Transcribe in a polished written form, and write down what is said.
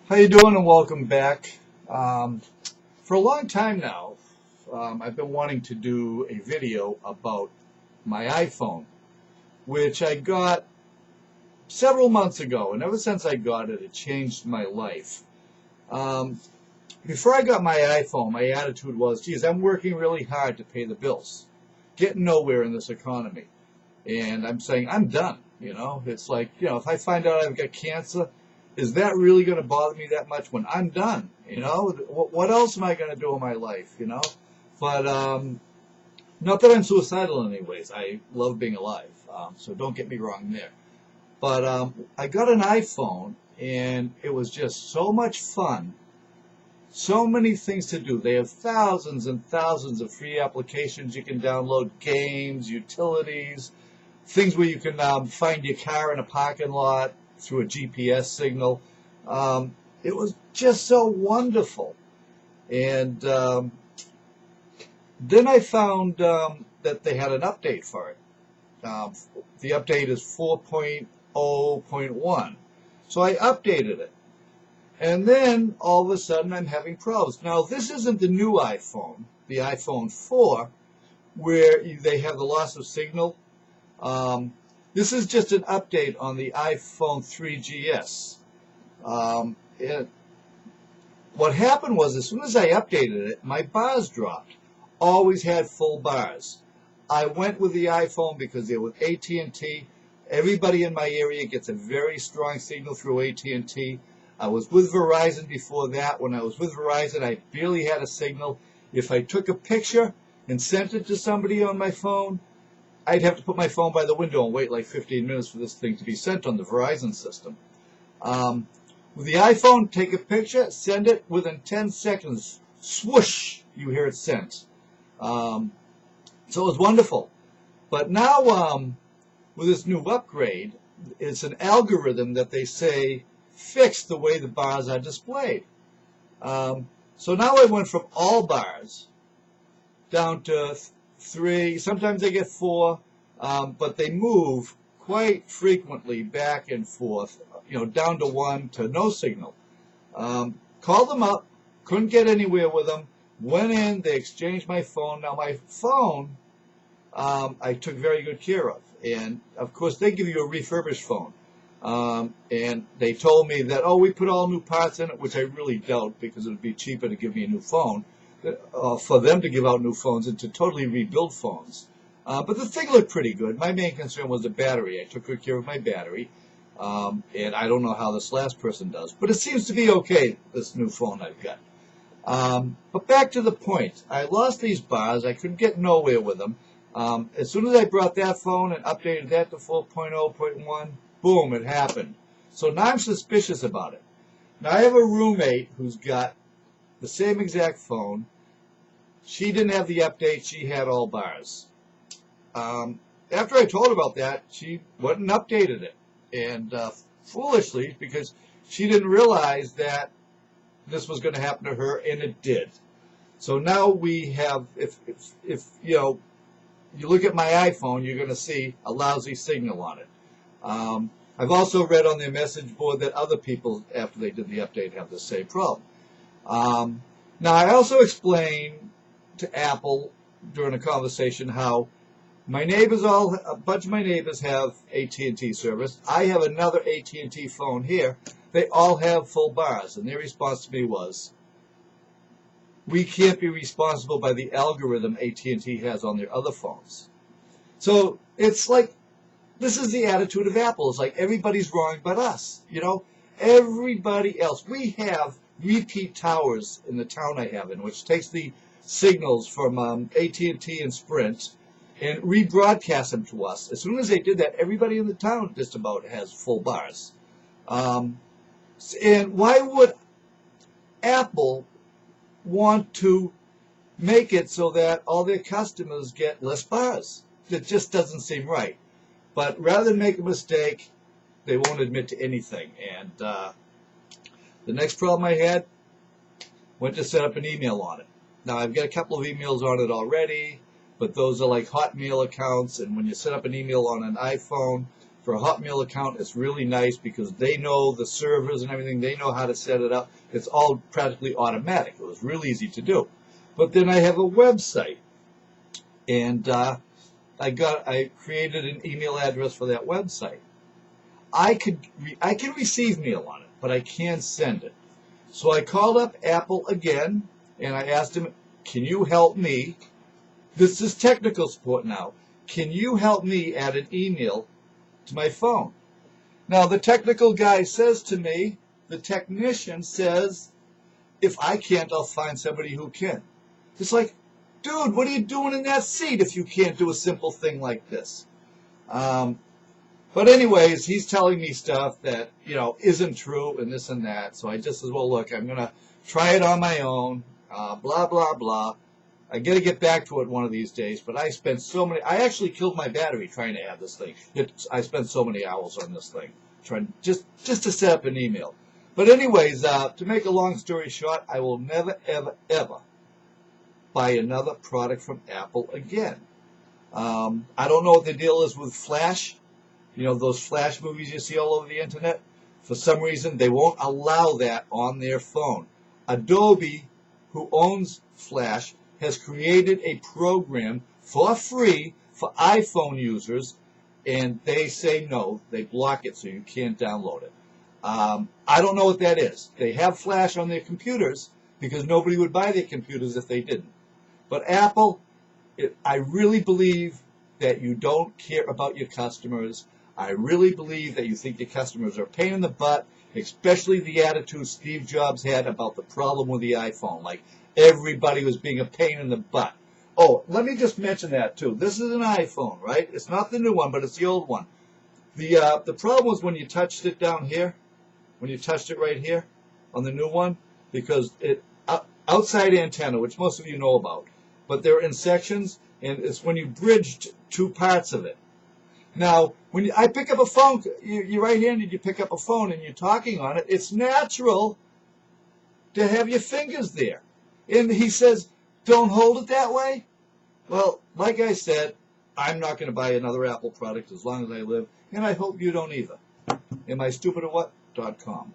How you doing and welcome back. For a long time now, I've been wanting to do a video about my iPhone, which I got several months ago, and ever since I got it, it changed my life. Um, Before I got my iPhone, my attitude was, geez, I'm working really hard to pay the bills, getting nowhere in this economy. And I'm saying, I'm done. It's like, if I find out I've got cancer, is that really going to bother me that much when I'm done? What else am I going to do in my life? But not that I'm suicidal anyways. I love being alive. So don't get me wrong there. But I got an iPhone, and it was just so much fun. So many things to do. They have thousands and thousands of free applications you can download, games, utilities, things where you can find your car in a parking lot through a GPS signal. It was just so wonderful. And then I found that they had an update for it. The update is 4.0.1. So I updated it. And then all of a sudden I'm having problems. Now this isn't the new iPhone, the iPhone 4, where they have the loss of signal. This is just an update on the iPhone 3GS. What happened was, as soon as I updated it, my bars dropped. Always had full bars. I went with the iPhone because they're with AT&T. Everybody in my area gets a very strong signal through AT&T. I was with Verizon before that. When I was with Verizon, I barely had a signal. If I took a picture and sent it to somebody on my phone, I'd have to put my phone by the window and wait like 15 minutes for this thing to be sent on the Verizon system. With the iPhone, take a picture, send it within 10 seconds. Swoosh, you hear it sent. So it was wonderful. But now with this new upgrade, it's an algorithm that they say fixed the way the bars are displayed. So now I went from all bars down to 3. Sometimes they get 4, but they move quite frequently back and forth, down to 1 to no signal. Called them up, couldn't get anywhere with them, went in, they exchanged my phone. Now my phone, I took very good care of. And of course they give you a refurbished phone. And they told me that, we put all new parts in it, which I really doubt, because it would be cheaper to give me a new phone, for them to give out new phones and to totally rebuild phones. But the thing looked pretty good. My main concern was the battery. I took good care of my battery. And I don't know how this last person does, but it seems to be okay, this new phone I've got. But back to the point. I lost these bars. I couldn't get nowhere with them. As soon as I brought that phone and updated that to 4.0.1, boom, it happened. So now I'm suspicious about it. Now I have a roommate who's got the same exact phone. She didn't have the update. She had all bars. After I told her about that, she went and updated it. And foolishly, because she didn't realize that this was going to happen to her, and it did. So now we have, if you look at my iPhone, you're going to see a lousy signal on it. I've also read on their message board that other people, after they did the update, have the same problem. Now, I also explained to Apple during a conversation how a bunch of my neighbors have AT&T service. I have another AT&T phone here. They all have full bars, and their response to me was, we can't be responsible by the algorithm AT&T has on their other phones. So it's like, this is the attitude of Apple. It's like everybody's wrong but us. Everybody else. We have repeat towers in the town I have in, which takes the signals from AT&T and Sprint and rebroadcast them to us. As soon as they did that, everybody in the town just about has full bars. And why would Apple want to make it so that all their customers get less bars? It just doesn't seem right. But rather than make a mistake, they won't admit to anything. And the next problem I had, went to set up an email on it. Now, I've got a couple of emails on it already, but those are like Hotmail accounts. And when you set up an email on an iPhone, for a Hotmail account. It's really nice because they know the servers and everything. They know how to set it up. It's all practically automatic. It was real easy to do. But then I have a website, and I created an email address for that website. I can receive mail on it, but I can't send it. So I called up Apple again, and I asked him, can you help me? This is technical support now. Can you help me add an email to my phone? Now, the technical guy says to me, the technician says, if I can't, I'll find somebody who can. It's like, dude, what are you doing in that seat if you can't do a simple thing like this? But anyways, he's telling me stuff that, isn't true and this and that. So I just said, well, look, I'm going to try it on my own, blah, blah, blah. I got to get back to it one of these days, but I actually killed my battery trying to add this thing. I spent so many hours on this thing, trying just to set up an email. But anyways, to make a long story short, I will never, ever, ever buy another product from Apple again. I don't know what the deal is with Flash. Those Flash movies you see all over the internet. For some reason, they won't allow that on their phone. Adobe, who owns Flash, has created a program for free for iPhone users, and they say no. They block it so you can't download it. I don't know what that is. They have Flash on their computers because nobody would buy their computers if they didn't. But Apple, I really believe that you don't care about your customers. I really believe that you think your customers are a pain in the butt, especially the attitude Steve Jobs had about the problem with the iPhone. Like, everybody was being a pain in the butt. Oh, let me just mention that, too. This is an iPhone, right? It's not the new one, but it's the old one. The problem was when you touched it down here, when you touched it right here on the new one, because outside antenna, which most of you know about, but they're in sections, and it's when you bridged two parts of it. Now, when I pick up a phone, you're right-handed, you pick up a phone and you're talking on it, it's natural to have your fingers there. And he says, don't hold it that way. Well, like I said, I'm not going to buy another Apple product as long as I live, and I hope you don't either. Am I stupid or what? .com.